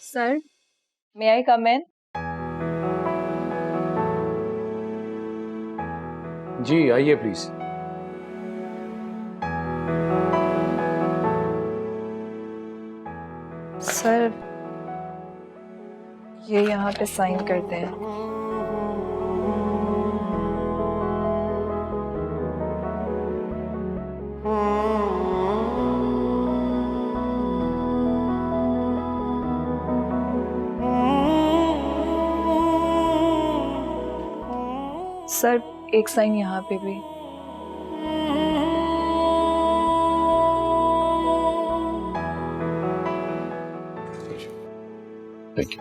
Sir, may I come in? जी आइए please. Sir, ये यहाँ पे साइन करते हैं। सर, एक साइन यहाँ पे भी। Thank you.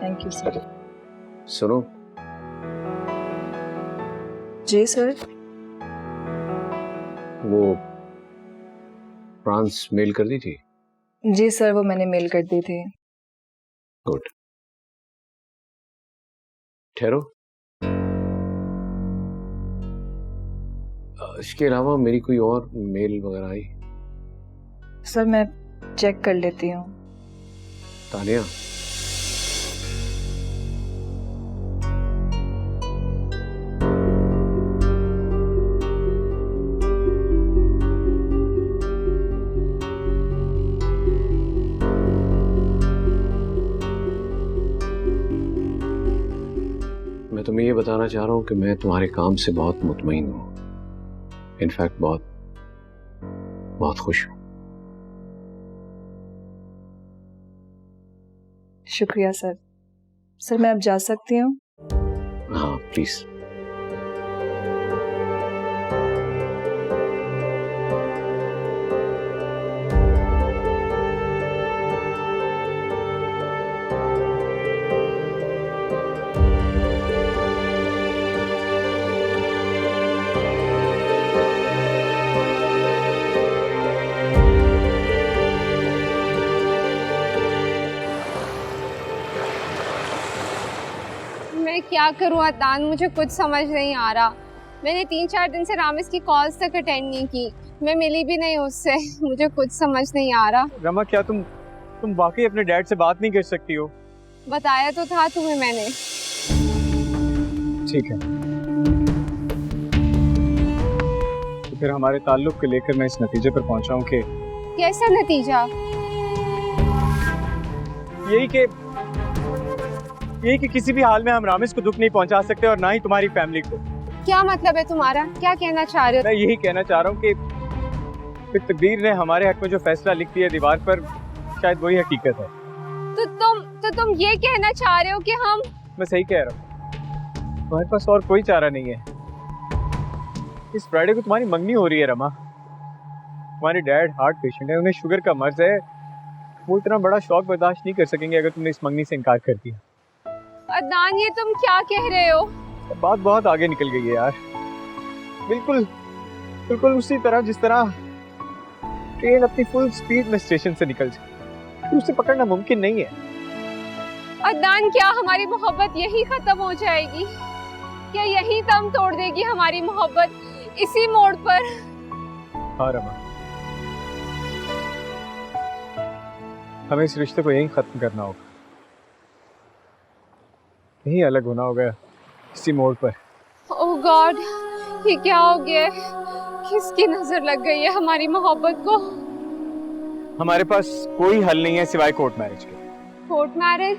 Thank you sir. सुनो, जी सर। वो फ्रांस मेल कर दी थी? जी सर, वो मैंने मेल कर दी थी। गुड। ठहरो। इसके अलावा मेरी कोई और मेल वगैरह आई? सर, मैं चेक कर लेती हूँ। तानिया, मैं तुम्हें ये बताना चाह रहा हूँ कि मैं तुम्हारे काम से बहुत मुतमईन हूँ। इनफैक्ट बहुत बहुत खुश हूँ। शुक्रिया सर। सर, मैं अब जा सकती हूँ? हाँ प्लीज। मैं क्या करूँ अदनान, मुझे कुछ समझ नहीं आ रहा। मैंने 3-4 दिन से रामिस की कॉल्स तक अटेंड नहीं की, मैं मिली भी नहीं उससे। मुझे कुछ समझ नहीं आ रहा। रमा, क्या तुम वाकई अपने डैड से बात नहीं कर सकती हो? बताया तो था तुम्हें मैंने। ठीक है, तो फिर हमारे ताल्लुक को लेकर मैं इस नतीजे पर पहुंचा हूं कि कैसा नतीजा? यही कि किसी भी हाल में हम रामिस को दुख नहीं पहुंचा सकते और ना ही तुम्हारी फैमिली को। क्या मतलब है तुम्हारा? क्या कहना चाह रहे हो? मैं यही कहना चाह रहा हूँ कि फिर तकदीर ने हमारे हक में जो फैसला लिख दिया दीवार पर, शायद वही हकीकत है। तो तुम ये कहना चाह रहे हो कि हम... मैं सही कह रहा हूँ, तुम्हारे पास और कोई चारा नहीं है। इस फ्राइडे को तुम्हारी मंगनी हो रही है रमा। तुम्हारे डैड हार्ट पेशेंट है, उन्हें शुगर का मर्ज है। वो इतना बड़ा शौक बर्दाश्त नहीं कर सकेंगे अगर तुमने इस मंगनी से इनकार कर दिया। अदनान, ये तुम क्या कह रहे हो? बात बहुत आगे निकल गई है यार। बिल्कुल उसी तरह जिस तरह ट्रेन अपनी फुल स्पीड में स्टेशन से निकल जाए, उसे पकड़ना मुमकिन नहीं है। अदनान, क्या हमारी मोहब्बत यही खत्म हो जाएगी? क्या यही दम तोड़ देगी हमारी मोहब्बत, इसी मोड़ पर? हाँ रमा, हमें इस रिश्ते को यहीं खत्म करना होगा, यहीं अलग होना होगा इसी मोड़ पर। ओह गॉड, ये क्या हो गया? किसकी नजर लग गई है हमारी मोहब्बत को? हमारे पास कोई हल नहीं है सिवाय कोर्ट मैरिज के। Court marriage?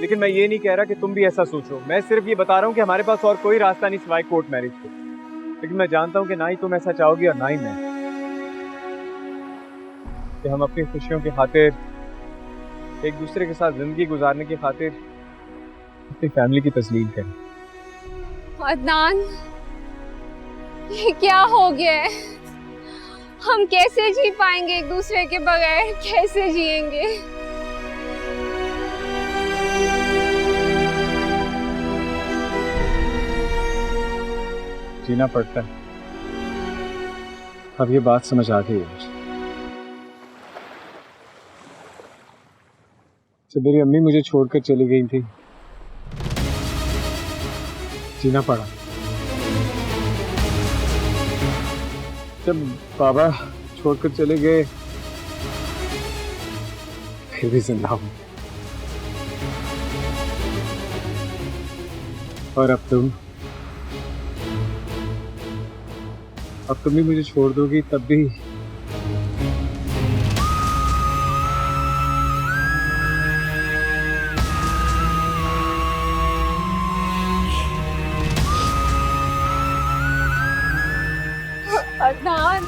लेकिन मैं ये नहीं कह रहा कि तुम भी ऐसा सोचो। मैं सिर्फ ये बता रहा हूँ कि हमारे पास और कोई रास्ता नहीं सिवाय कोर्ट मैरिज के। लेकिन मैं जानता हूँ कि ना ही तुम ऐसा चाहोगी और ना ही मैं, कि हम अपनी खुशियों की खातिर, एक दूसरे के साथ जिंदगी गुजारने की खातिर अपनी फैमिली की तस्लीम करें। अदनान, ये क्या हो गया है? हम कैसे जी पाएंगे एक दूसरे के बगैर? कैसे जिएंगे? जीना पड़ता है। अब ये बात समझ आ गई है मुझे। जब मेरी अम्मी मुझे छोड़कर चली गई थी, जीना पड़ा। जब बाबा छोड़कर चले गए, फिर भी जिंदा हूँ। और अब तुम भी मुझे छोड़ दोगी तब भी अदनान